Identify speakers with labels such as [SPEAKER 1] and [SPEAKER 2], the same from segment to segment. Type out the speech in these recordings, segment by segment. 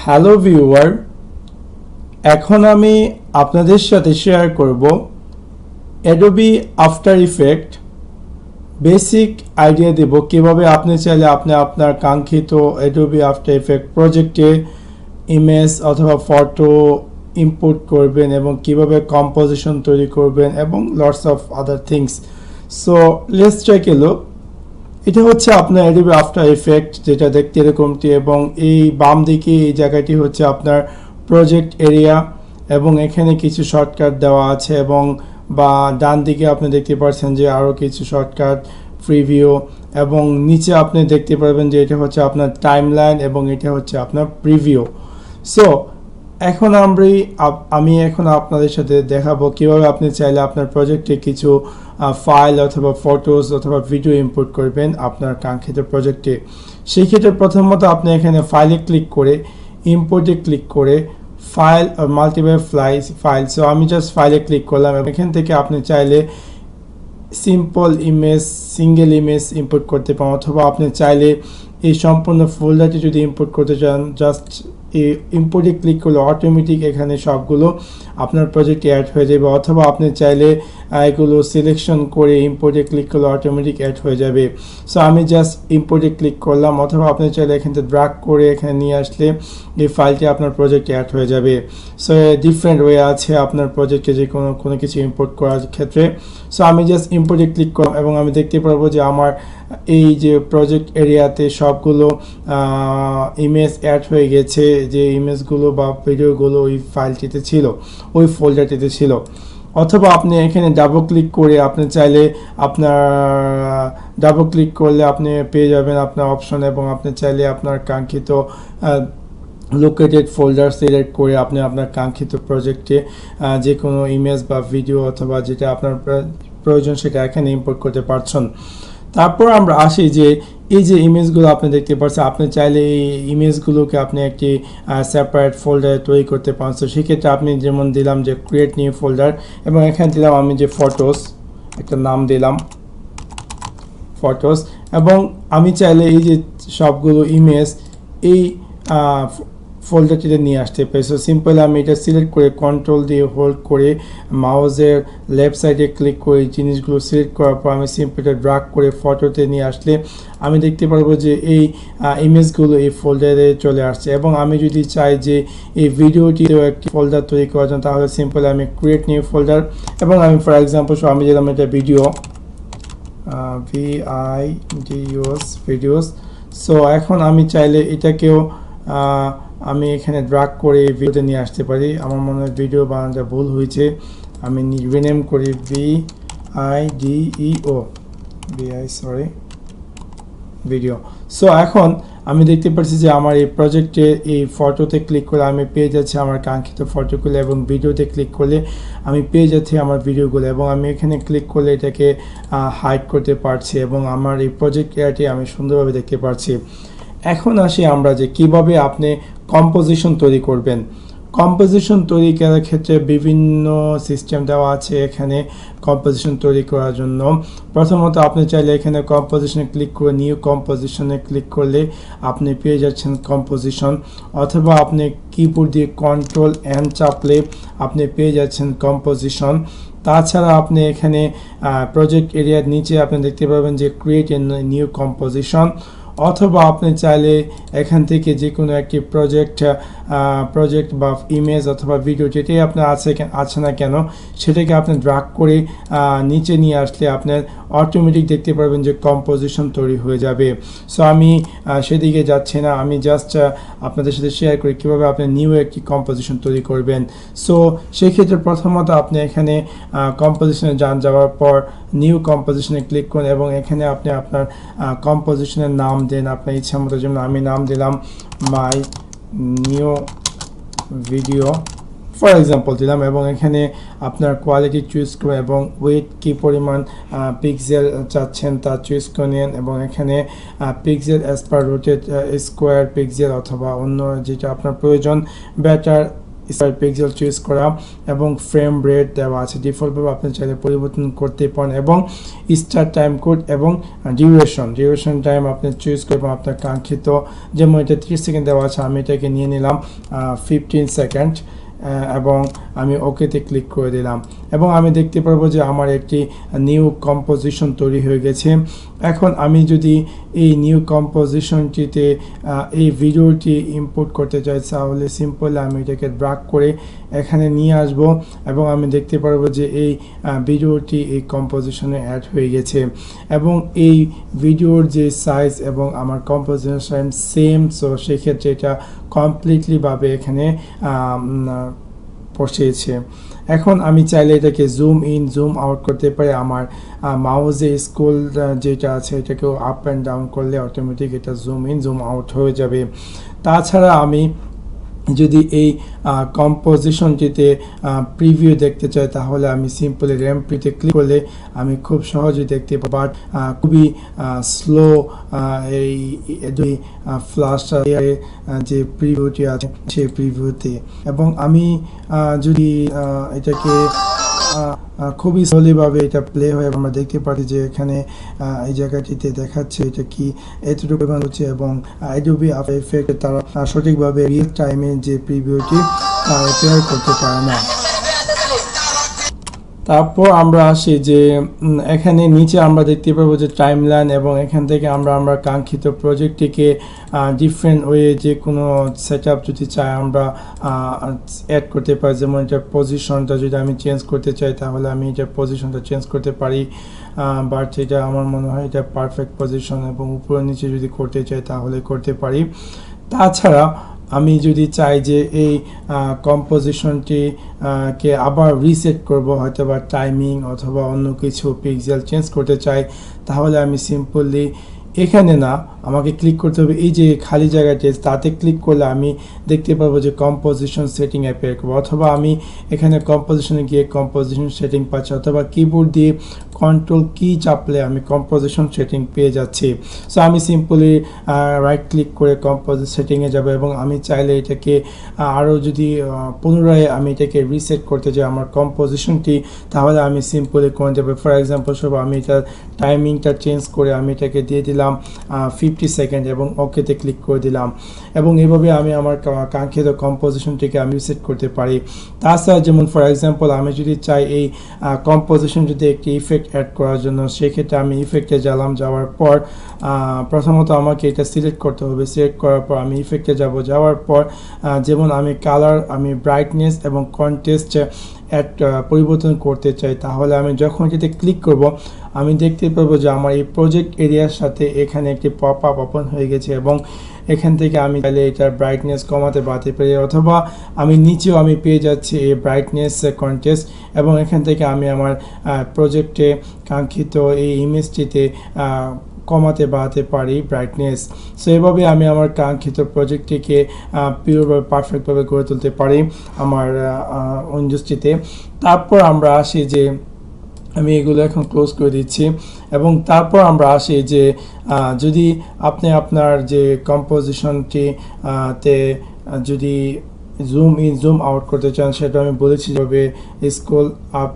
[SPEAKER 1] Hello viewer, এখন আমি আপনাদের সাথে শেয়ার করব Adobe After Effect basic idea দেব কিভাবে আপনি চাইলে আপনি আপনার কাঙ্ক্ষিত অ্যাডোবি আফটার ইফেক্ট প্রজেক্টে ইমেজ অথবা ফটো ইম্পোর্ট করবেন এবং কিভাবে কম্পোজিশন তৈরি করবেন এবং lots of other things. So let's take a look. এটা হচ্ছে আপনার অ্যাডোবি আফটার ইফেক্ট, যেটা দেখতে এরকমটি, এবং এই বাম দিকে এই জায়গাটি হচ্ছে আপনার প্রজেক্ট এরিয়া এবং এখানে কিছু শর্টকাট দেওয়া আছে, এবং বা ডান দিকে আপনি দেখতে পাচ্ছেন যে আরও কিছু শর্টকাট প্রিভিউ, এবং নিচে আপনি দেখতে পারবেন যে এটা হচ্ছে আপনার টাইমলাইন এবং এটা হচ্ছে আপনার প্রিভিউ। সো এখন আমি এখন আপনাদের সাথে দেখাবো কিভাবে আপনি চাইলে আপনার প্রজেক্টে কিছু ফাইল অথবা ফটোস অথবা ভিডিও ইম্পোর্ট করবেন আপনার কাঙ্ক্ষিত প্রজেক্টে। সেই ক্ষেত্রে প্রথমত আপনি এখানে ফাইলে ক্লিক করে ইম্পোর্টে ক্লিক করে ফাইল মাল্টিপল ফাইল। সো আমি জাস্ট ফাইলে ক্লিক করলাম এবং এখান থেকে আপনি চাইলে simple image, single image import করতে পারেন, অথবা আপনি চাইলে এই সম্পূর্ণ ফোল্ডারটি যদি ইম্পোর্ট করতে চান জাস্ট এই ইম্পোর্টে ক্লিক করলে অটোমেটিক এখানে সবগুলো আপনার প্রজেক্টে অ্যাড হয়ে যাবে, অথবা আপনি চাইলে এগুলো সিলেকশন করে ইম্পোর্টে ক্লিক করলে অটোমেটিক অ্যাড হয়ে যাবে। সো আমি জাস্ট ইম্পোর্টে ক্লিক করলাম, অথবা আপনি চাইলে এখান থেকে ড্র্যাগ করে এখানে নিয়ে আসলে এই ফাইলটি আপনার প্রজেক্টে অ্যাড হয়ে যাবে। সো ডিফারেন্ট ওয়ে আছে আপনার প্রজেক্টে যে কোনো কিছু ইম্পোর্ট করার ক্ষেত্রে। সো আমি জাস্ট ইম্পোর্টে ক্লিক করলাম এবং আমি দেখতে পারবো যে আমার এই যে প্রজেক্ট এরিয়াতে সবগুলো ইমেজ অ্যাড হয়ে গেছে, যে ইমেজগুলো বা ভিডিওগুলো ওই ফাইলটিতে ছিল, ওই ফোল্ডারটিতে ছিল। অথবা আপনি এখানে ডাবল ক্লিক করে আপনি চাইলে আপনার ডাবল ক্লিক করলে আপনি পেয়ে যাবেন আপনার অপশন, এবং আপনি চাইলে আপনার কাঙ্ক্ষিত লোকেটেড ফোল্ডার সিলেক্ট করে আপনি আপনার কাঙ্ক্ষিত প্রজেক্টে যে কোনো ইমেজ বা ভিডিও অথবা যেটা আপনার প্রয়োজন সেটা এখানে ইম্পোর্ট করতে পারছেন। তারপর আমরা আসি যে এই যে ইমেজগুলো আপনি দেখতে পাচ্ছেন, আপনি চাইলে এই ইমেজগুলোকে আপনি একটি সেপারেট ফোল্ডারে তৈরি করতে পারেন। তো সেক্ষেত্রে আপনি যেমন দিলাম যে ক্রিয়েট নিউ ফোল্ডার, এবং এখানে দিলাম আমি যে ফটোস, একটা নাম দিলাম ফটোস, এবং আমি চাইলে এই যে সবগুলো ইমেজ এই ফোল্ডারটিতে নিয়ে আসতে পারি। সো সিম্পল আমি এটা সিলেক্ট করে কন্ট্রোল দিয়ে হোল্ড করে মাউসের লেফট সাইডে ক্লিক করে জিনিসগুলো সিলেক্ট করার পর আমি সিম্পল এটা ড্র্যাগ করে ফটোতে নিয়ে আসলে আমি দেখতে পারবো যে এই ইমেজগুলো এই ফোল্ডারে চলে আসছে। এবং আমি যদি চাই যে এই ভিডিওটিও একটি ফোল্ডার তৈরি করার জন্য, তাহলে সিম্পল আমি ক্রিয়েট নিউ ফোল্ডার, এবং আমি ফর এক্সাম্পল আমি দিলাম এটা ভিডিও ভিডিওস। সো এখন আমি চাইলে এটাকেও আমি এখানে ড্র্যাগ করে ভিডিওতে নিয়ে আসতে পারি। আমার মনে হয় ভিডিও বানানোটা ভুল হয়েছে, আমি রিনেম করি ভিডিও। সো এখন আমি দেখতে পাচ্ছি যে আমার এই প্রজেক্টে এই ফটোতে ক্লিক করে আমি পেয়ে যাচ্ছি আমার কাঙ্ক্ষিত ফটোগুলো, এবং ভিডিওতে ক্লিক করলে আমি পেয়ে যাচ্ছি আমার ভিডিওগুলো, এবং আমি এখানে ক্লিক করলে এটাকে হাইড করতে পারছি এবং আমার এই প্রজেক্ট এরিয়াটি আমি সুন্দরভাবে দেখতে পাচ্ছি। এখন আসি আমরা যে কিভাবে আপনি কম্পোজিশন তৈরি করবেন। কম্পোজিশন তৈরি করার ক্ষেত্রে বিভিন্ন সিস্টেম দেওয়া আছে এখানে কম্পোজিশন তৈরি করার জন্য। প্রথমত আপনি চাইলে এখানে কম্পোজিশনে ক্লিক করে নিউ কম্পোজিশনে ক্লিক করলে আপনি পেয়ে যাচ্ছেন কম্পোজিশন, অথবা আপনি কিবোর্ড দিয়ে কন্ট্রোল এন চাপলে আপনি পেয়ে যাচ্ছেন কম্পোজিশন। তাছাড়া আপনি এখানে প্রজেক্ট এরিয়ার নিচে আপনি দেখতে পাবেন যে ক্রিয়েট এ নিউ কম্পোজিশন, অথবা আপনি চাইলে এখান থেকে যে কোনো একটি প্রজেক্ট বা ইমেজ অথবা ভিডিও যেটাই আপনার আছে না কেন সেটাকে আপনি ড্র্যাগ করে নিচে নিয়ে আসলে আপনার অটোমেটিক দেখতে পারবেন যে কম্পোজিশন তৈরি হয়ে যাবে। সো আমি সেদিকে যাচ্ছি না, আমি জাস্ট আপনাদের সাথে শেয়ার করি কীভাবে আপনি নিউ একটি কম্পোজিশন তৈরি করবেন। সো সেক্ষেত্রে প্রথমত আপনি এখানে কম্পোজিশনে যাওয়ার পর নিউ কম্পোজিশনে ক্লিক করুন, এবং এখানে আপনি আপনার কম্পোজিশনের নাম দেন আপনার ইচ্ছা মতো। যেমন আমি নাম দিলাম my new video for example দিলাম, এবং এখানে আপনার কোয়ালিটি চুজ করুন এবং ওয়েট কী পরিমাণ পিক্সেল চাচ্ছেন তা চুজ করে নিন, এবং এখানে pixel as per rotate square pixel অথবা অন্য যেটা আপনার প্রয়োজন বেটার স্কয়ার পিক্সেল চুজ করা এবং ফ্রেম রেট দেওয়া আছে। ডিফল্টভাবে আপনি চাইলে পরিবর্তন করতে পারেন এবং স্টার্ট টাইম কোড এবং ডিউরেশন টাইম আপনি চুজ করবেন আপনার কাঙ্ক্ষিত, যেমন এটা 30 সেকেন্ড দেওয়া আছে, আমি এটাকে নিয়ে নিলাম 15 সেকেন্ড এবং আমি ওকেতে ক্লিক করে দিলাম এবং আমি দেখতে পারবো যে আমার একটি নিউ কম্পোজিশন তৈরি হয়ে গেছে। এখন আমি যদি এই নিউ কম্পোজিশনটিতে এই ভিডিওটি ইম্পোর্ট করতে চাই তাহলে সিম্পল আমি এটাকে ড্র্যাগ করে এখানে নিয়ে আসব এবং আমি দেখতে পারবো যে এই ভিডিওটি এই কম্পোজিশনে অ্যাড হয়ে গেছে এবং এই ভিডিওর যে সাইজ এবং আমার কম্পোজিশন সাইজ সেম। সো সেক্ষেত্রে এটা কমপ্লিটলি ভাবে এখানে বসিয়েছে। এখন আমি চাইলে এটাকে জুম ইন জুম আউট করতে পারি। আমার মাউসে স্ক্রল যেটা আছে এটাকেও আপ অ্যান্ড ডাউন করলে অটোমেটিক এটা জুম ইন জুম আউট হয়ে যাবে। তাছাড়া আমি যদি এই কম্পোজিশনটিতে প্রিভিউ দেখতে চাই তাহলে আমি সিম্পলি র্যাম্পটিতে ক্লিক করলে আমি খুব সহজেই দেখতে পাবো, বাট খুবই স্লো এই ফ্ল্যাশ যে প্রিভিউটি আছে সেই প্রিভিউতে। এবং আমি যদি এটাকে খুবই স্লোলিভাবে এটা প্লে হয়ে আমরা দেখতে পারি যে এখানে এই জায়গাটিতে দেখাচ্ছে এটা কি এতটুকু হচ্ছে এবং অ্যাডোবি আফটার ইফেক্ট তারা সঠিকভাবে রিয়েল টাইমে যে প্রিভিউটি অ্যাপিয়ার করতে পারে না। তারপর আমরা আসি যে এখানে নিচে আমরা দেখতে পাবো যে টাইমলাইন এবং এখান থেকে আমরা কাঙ্ক্ষিত প্রজেক্টটিকে ডিফারেন্ট ওয়ে যে কোনো সেটআপ যদি চাই আমরা অ্যাড করতে পারি। যেমন এটা পজিশনটা যদি আমি চেঞ্জ করতে চাই তাহলে আমি এটা পজিশনটা চেঞ্জ করতে পারি, বাট এটা আমার মনে হয় এটা পারফেক্ট পজিশন এবং উপরে নিচে যদি করতে চাই তাহলে করতে পারি। তাছাড়া আমি যদি চাই যে এই কম্পোজিশনটি কে আবার রিসেট করব, হয়তো বা টাইমিং অথবা অন্য কিছু পিক্সেল চেঞ্জ করতে চাই, তাহলে আমি সিম্পলি এখানে না আমাকে ক্লিক করতে হবে এই যে খালি জায়গাটি, তাতে ক্লিক করলে আমি দেখতে পাবো যে কম্পোজিশন সেটিং অ্যাপিয়ার করবো, অথবা আমি এখানে কম্পোজিশনে গিয়ে কম্পোজিশন সেটিং পাচ্ছি, অথবা কিবোর্ড দিয়ে কন্ট্রোল কি চাপলে আমি কম্পোজিশন সেটিং পেয়ে যাচ্ছি। সো আমি সিম্পলি রাইট ক্লিক করে কম্পোজিশন সেটিংয়ে যাব এবং আমি চাইলে এটাকে আরও যদি পুনরায় আমি এটাকে রিসেট করতে চাই আমার কম্পোজিশনটি, তাহলে আমি সিম্পলি করে দেবো। ফর এক্সাম্পল সব আমি এটা টাইমিংটা চেঞ্জ করে আমি এটাকে দিয়ে দিলাম 50 সেকেন্ড এবং ওকেতে ক্লিক করে দিলাম এবং এভাবে আমি আমার কাঙ্ক্ষিত কম্পোজিশনটিকে আমি রিসেট করতে পারি। তাছাড়া যেমন ফর এক্সাম্পল আমি যদি চাই এই কম্পোজিশন যদি একটি ইফেক্ট অ্যাড করার জন্য, সেক্ষেত্রে আমি ইফেক্টে যাওয়ার পর প্রথমত আমাকে এটা সিলেক্ট করতে হবে। সিলেক্ট করার পর আমি ইফেক্টে যাওয়ার পর যেমন আমি কালার, আমি ব্রাইটনেস এবং কন্ট্রাস্ট পরিবর্তন করতে চাই, তাহলে আমি যখন এটাতে ক্লিক করব আমি দেখতে পাবো যে আমার এই প্রজেক্ট এরিয়ার সাথে এখানে একটি পপ আপ ওপেন হয়ে গেছে এবং এখান থেকে আমি চাইলে এটার ব্রাইটনেস কমাতে বাড়াতে পারি, অথবা আমি নিচেও আমি পেয়ে যাচ্ছি এই ব্রাইটনেস কন্ট্রাস্ট এবং এখান থেকে আমি আমার প্রজেক্টে কাঙ্ক্ষিত এই ইমেজটিতে কমাতে বাড়াতে পারি ব্রাইটনেস। সো এভাবে আমি আমার কাঙ্ক্ষিত প্রজেক্টটিকে পিওরভাবে পারফেক্টভাবে গড়ে তুলতে পারি আমার উইন্ডোজটিতে। তারপর আমরা আসি যে আমি এগুলো এখন ক্লোজ করে দিচ্ছি এবং তারপর আমরা আসি যে যদি আপনি আপনার যে কম্পোজিশনটি তে যদি জুম ইন জুম আউট করতে চান, সেটা আমি বলেছি যেভাবে স্ক্রল আপ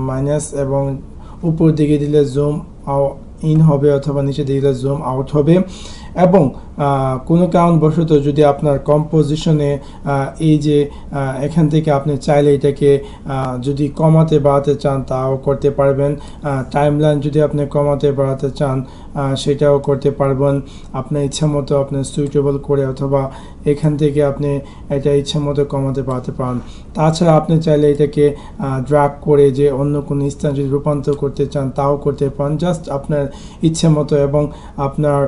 [SPEAKER 1] মাইনাস এবং উপর দিকে দিলে জুম ইন হবে অথবা নিচে দিলে জুম আউট হবে। এবং কোনো কারণবশত যদি আপনার কম্পোজিশনে এই যে এখান থেকে আপনি চাইলে এটাকে যদি কমাতে বাড়াতে চান তাও করতে পারবেন। টাইমলাইন যদি আপনি কমাতে বাড়াতে চান সেটাও করতে পারবেন আপনার ইচ্ছা মতো, আপনি সুইটেবল করে, অথবা এখান থেকে আপনি এটা ইচ্ছা মতো কমাতে বাড়াতে পারেন। তাছাড়া আপনি চাইলে এটাকে ড্র্যাগ করে যে অন্য কোনো স্থান যদি রূপান্তর করতে চান তাও করতে পারেন, জাস্ট আপনার ইচ্ছে মতো। এবং আপনার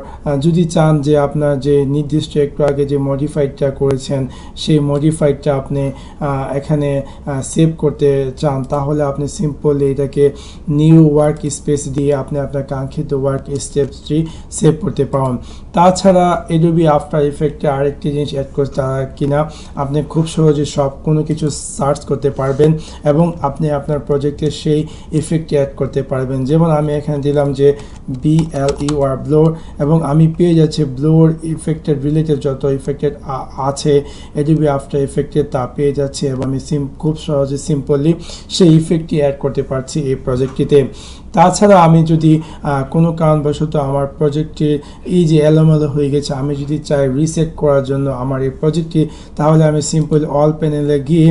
[SPEAKER 1] যদি চান যে আপনার যে নির্দিষ্ট একটু আগে যে মডিফাইডটা করেছেন সেই মডিফাইডটা আপনি এখানে সেভ করতে চান, তাহলে আপনি সিম্পলি এটাকে নিউ ওয়ার্ক স্পেস দিয়ে আপনি আপনার কাঙ্ক্ষিত ওয়ার্ক স্টেপসটি সেভ করতে পারেন। তাছাড়া Adobe After Effects আরেকটি জিনিস অ্যাড করতে কিনা আপনি খুব সহজে সব কোনো কিছু সার্চ করতে পারবেন এবং আপনি আপনার প্রজেক্টে সেই ইফেক্টটি অ্যাড করতে পারবেন। যেমন আমি এখানে দিলাম যে BLER ব্লোর এবং আমি পেয়ে যাচ্ছি ব্লোর ইফেক্টের রিলেটেড যত ইফেক্টেড আছে Adobe After Effects তা পেয়ে যাচ্ছি এবং আমি খুব সহজে সিম্পলি সেই ইফেক্টটি অ্যাড করতে পারছি এই প্রজেক্টটিতে। তাছাড়া আমি যদি কোনো কারণবশত আমার প্রজেক্টটি এই যে এলোমেলো হয়ে গেছে, আমি যদি চাই রিসেট করার জন্য আমার এই প্রজেক্টটি, তাহলে আমি সিম্পল অল প্যানেলে গিয়ে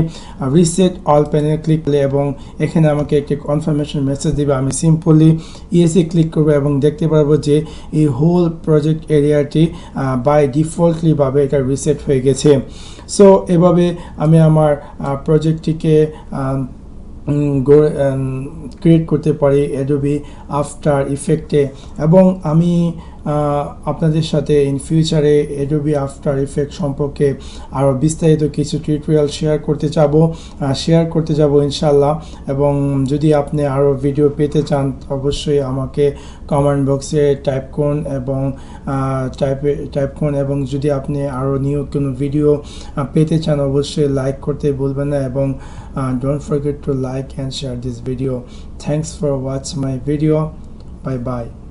[SPEAKER 1] রিসেট অল প্যানেল ক্লিক করলে এবং এখানে আমাকে একটি কনফার্মেশন মেসেজ দেবে। আমি সিম্পলি ইয়েসে ক্লিক করব এবং দেখতে পারবো যে এই হোল প্রজেক্ট এরিয়াটি বাই ডিফল্টলি ভাবে এটা রিসেট হয়ে গেছে। সো এভাবে আমি আমার প্রজেক্টটিকে ক্রিয়েট করতে পারি Adobe After Effects এবং আমি আপনাদের সাথে ইন ফিউচারে Adobe After Effects সম্পর্কে আরও বিস্তারিত কিছু টিউটোরিয়াল শেয়ার করতে যাব ইনশাল্লাহ। এবং যদি আপনি আরও ভিডিও পেতে চান অবশ্যই আমাকে কমেন্ট বক্সে টাইপ করুন এবং যদি আপনি আরও নিউ কোনো ভিডিও পেতে চান অবশ্যই লাইক করতে ভুলবেন না এবং don't forget to like and share this video. Thanks for watching my video. Bye bye.